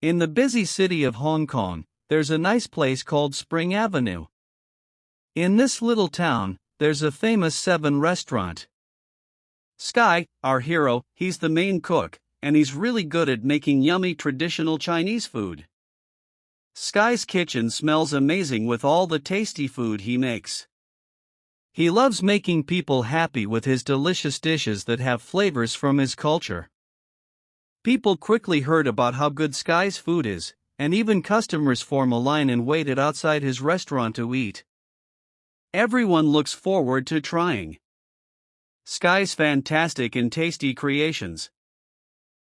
In the busy city of Hong Kong, there's a nice place called Spring Avenue. In this little town, there's a famous 7 restaurant. Sky, our hero, he's the main cook, and he's really good at making yummy traditional Chinese food. Sky's kitchen smells amazing with all the tasty food he makes. He loves making people happy with his delicious dishes that have flavors from his culture. People quickly heard about how good Sky's food is, and even customers form a line and waited outside his restaurant to eat. Everyone looks forward to trying Sky's fantastic and tasty creations.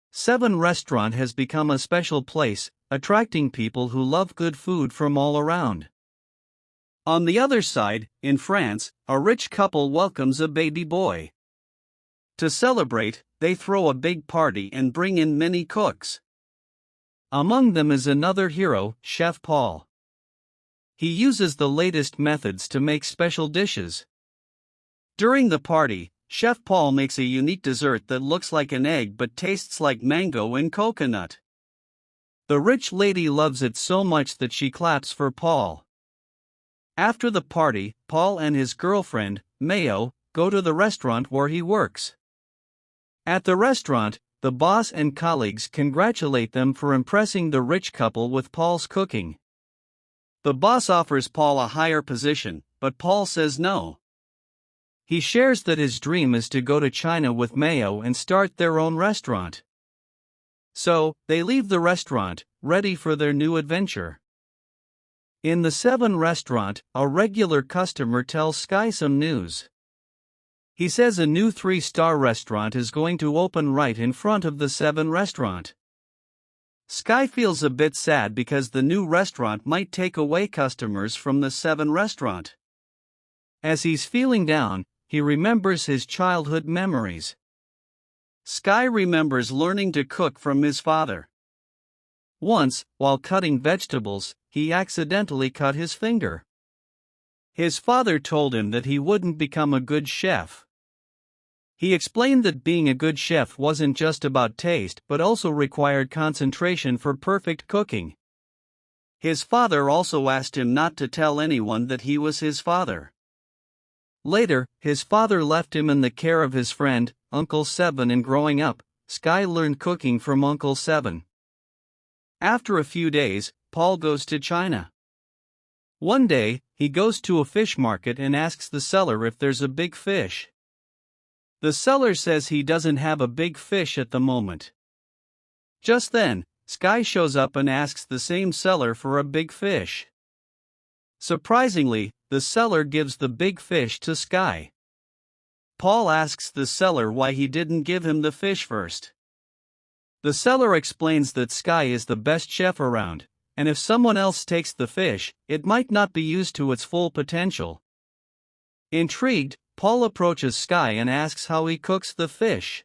7 Restaurant has become a special place, attracting people who love good food from all around. On the other side, in France, a rich couple welcomes a baby boy. To celebrate, they throw a big party and bring in many cooks. Among them is another hero, Chef Paul. He uses the latest methods to make special dishes. During the party, Chef Paul makes a unique dessert that looks like an egg but tastes like mango and coconut. The rich lady loves it so much that she claps for Paul. After the party, Paul and his girlfriend, Mayo, go to the restaurant where he works. At the restaurant, the boss and colleagues congratulate them for impressing the rich couple with Paul's cooking. The boss offers Paul a higher position, but Paul says no. He shares that his dream is to go to China with Mayo and start their own restaurant. So, they leave the restaurant, ready for their new adventure. In the 7 Restaurant, a regular customer tells Sky some news. He says a new 3-star restaurant is going to open right in front of the 7 Restaurant. Sky feels a bit sad because the new restaurant might take away customers from the 7 Restaurant. As he's feeling down, he remembers his childhood memories. Sky remembers learning to cook from his father. Once, while cutting vegetables, he accidentally cut his finger. His father told him that he wouldn't become a good chef. He explained that being a good chef wasn't just about taste but also required concentration for perfect cooking. His father also asked him not to tell anyone that he was his father. Later, his father left him in the care of his friend, Uncle 7, and growing up, Sky learned cooking from Uncle 7. After a few days, Paul goes to China. One day, he goes to a fish market and asks the seller if there's a big fish. The seller says he doesn't have a big fish at the moment. Just then, Sky shows up and asks the same seller for a big fish. Surprisingly, the seller gives the big fish to Sky. Paul asks the seller why he didn't give him the fish first. The seller explains that Sky is the best chef around, and if someone else takes the fish, it might not be used to its full potential. Intrigued, Paul approaches Sky and asks how he cooks the fish.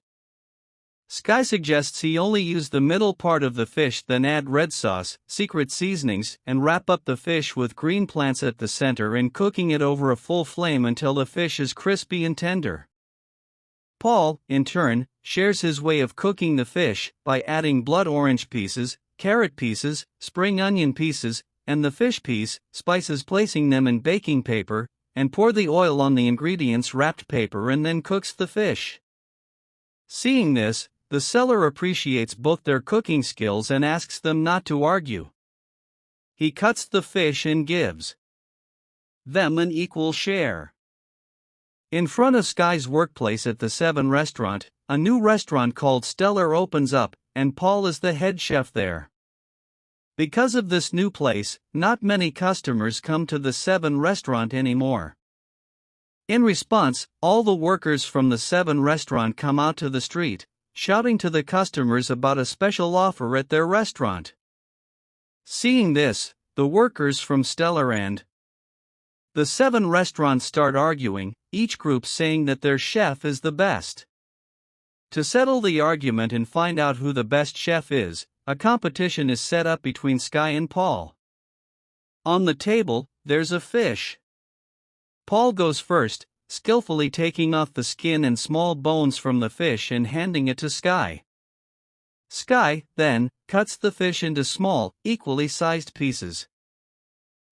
Sky suggests he only use the middle part of the fish, then add red sauce, secret seasonings, and wrap up the fish with green plants at the center and cooking it over a full flame until the fish is crispy and tender. Paul, in turn, shares his way of cooking the fish by adding blood orange pieces, carrot pieces, spring onion pieces, and the fish piece, spices, placing them in baking paper, and pour the oil on the ingredients wrapped paper and then cooks the fish. Seeing this, the seller appreciates both their cooking skills and asks them not to argue. He cuts the fish and gives them an equal share. In front of Sky's workplace at the 7 Restaurant, a new restaurant called Stellar opens up, and Paul is the head chef there. Because of this new place, not many customers come to the 7 Restaurant anymore. In response, all the workers from the 7 Restaurant come out to the street, shouting to the customers about a special offer at their restaurant. Seeing this, the workers from Stellar and the 7 Restaurants start arguing, each group saying that their chef is the best. To settle the argument and find out who the best chef is, a competition is set up between Sky and Paul. On the table, there's a fish. Paul goes first, skillfully taking off the skin and small bones from the fish and handing it to Sky. Sky, then, cuts the fish into small, equally sized pieces.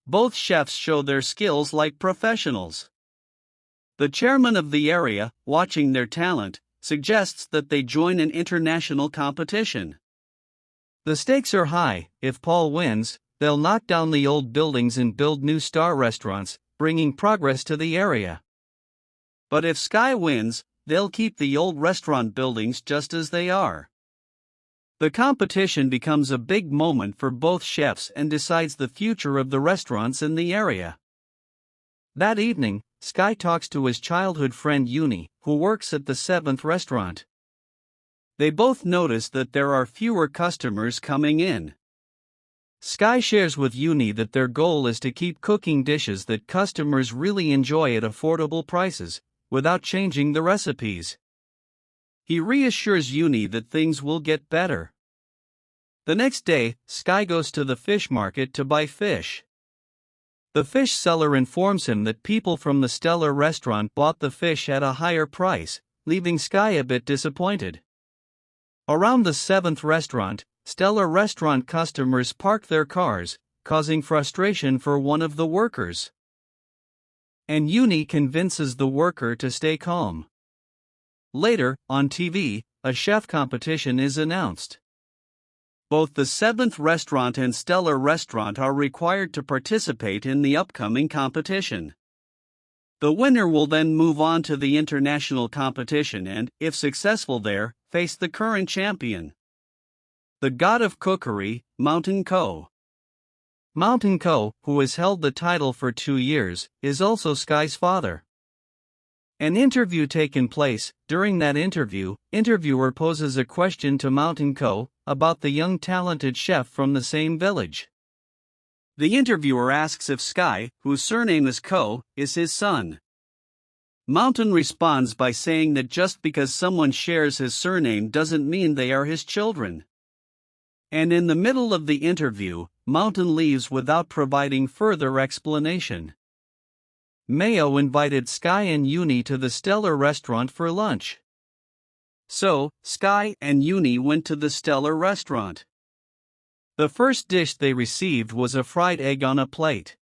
Both chefs show their skills like professionals. The chairman of the area, watching their talent, suggests that they join an international competition. The stakes are high. If Paul wins, they'll knock down the old buildings and build new star restaurants, bringing progress to the area. But if Sky wins, they'll keep the old restaurant buildings just as they are. The competition becomes a big moment for both chefs and decides the future of the restaurants in the area. That evening, Sky talks to his childhood friend Uni, who works at the 7th restaurant. They both notice that there are fewer customers coming in. Sky shares with Uni that their goal is to keep cooking dishes that customers really enjoy at affordable prices, without changing the recipes. He reassures Uni that things will get better. The next day, Sky goes to the fish market to buy fish. The fish seller informs him that people from the Stellar restaurant bought the fish at a higher price, leaving Sky a bit disappointed. Around the 7th restaurant, Stellar restaurant customers park their cars, causing frustration for one of the workers. And Uni convinces the worker to stay calm. Later, on TV, a chef competition is announced. Both the 7th restaurant and Stellar restaurant are required to participate in the upcoming competition. The winner will then move on to the international competition and, if successful there, face the current champion, the god of cookery, Mountain Ko. Mountain Ko, who has held the title for 2 years, is also Sky's father. An interview taken place. During that interview, interviewer poses a question to Mountain Ko about the young talented chef from the same village. The interviewer asks if Sky, whose surname is Ko, is his son. Mountain responds by saying that just because someone shares his surname doesn't mean they are his children. And in the middle of the interview, Mountain leaves without providing further explanation. Mayo invited Sky and Uni to the Stellar restaurant for lunch. So, Sky and Uni went to the Stellar restaurant. The first dish they received was a fried egg on a plate.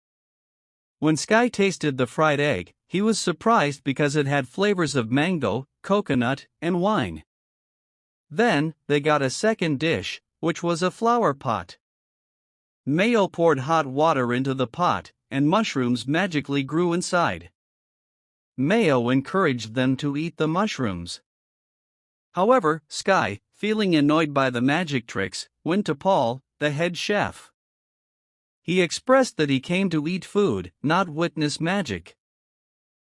When Sky tasted the fried egg, he was surprised because it had flavors of mango, coconut, and wine. Then, they got a second dish, which was a flower pot. Mayo poured hot water into the pot, and mushrooms magically grew inside. Mayo encouraged them to eat the mushrooms. However, Sky, feeling annoyed by the magic tricks, went to Paul, the head chef. He expressed that he came to eat food, not witness magic.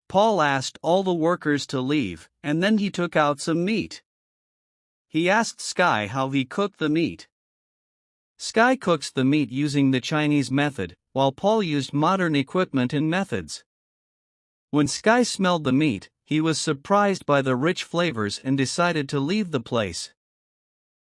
Paul asked all the workers to leave, and then he took out some meat. He asked Sky how he cooked the meat. Sky cooks the meat using the Chinese method, while Paul used modern equipment and methods. When Sky smelled the meat, he was surprised by the rich flavors and decided to leave the place.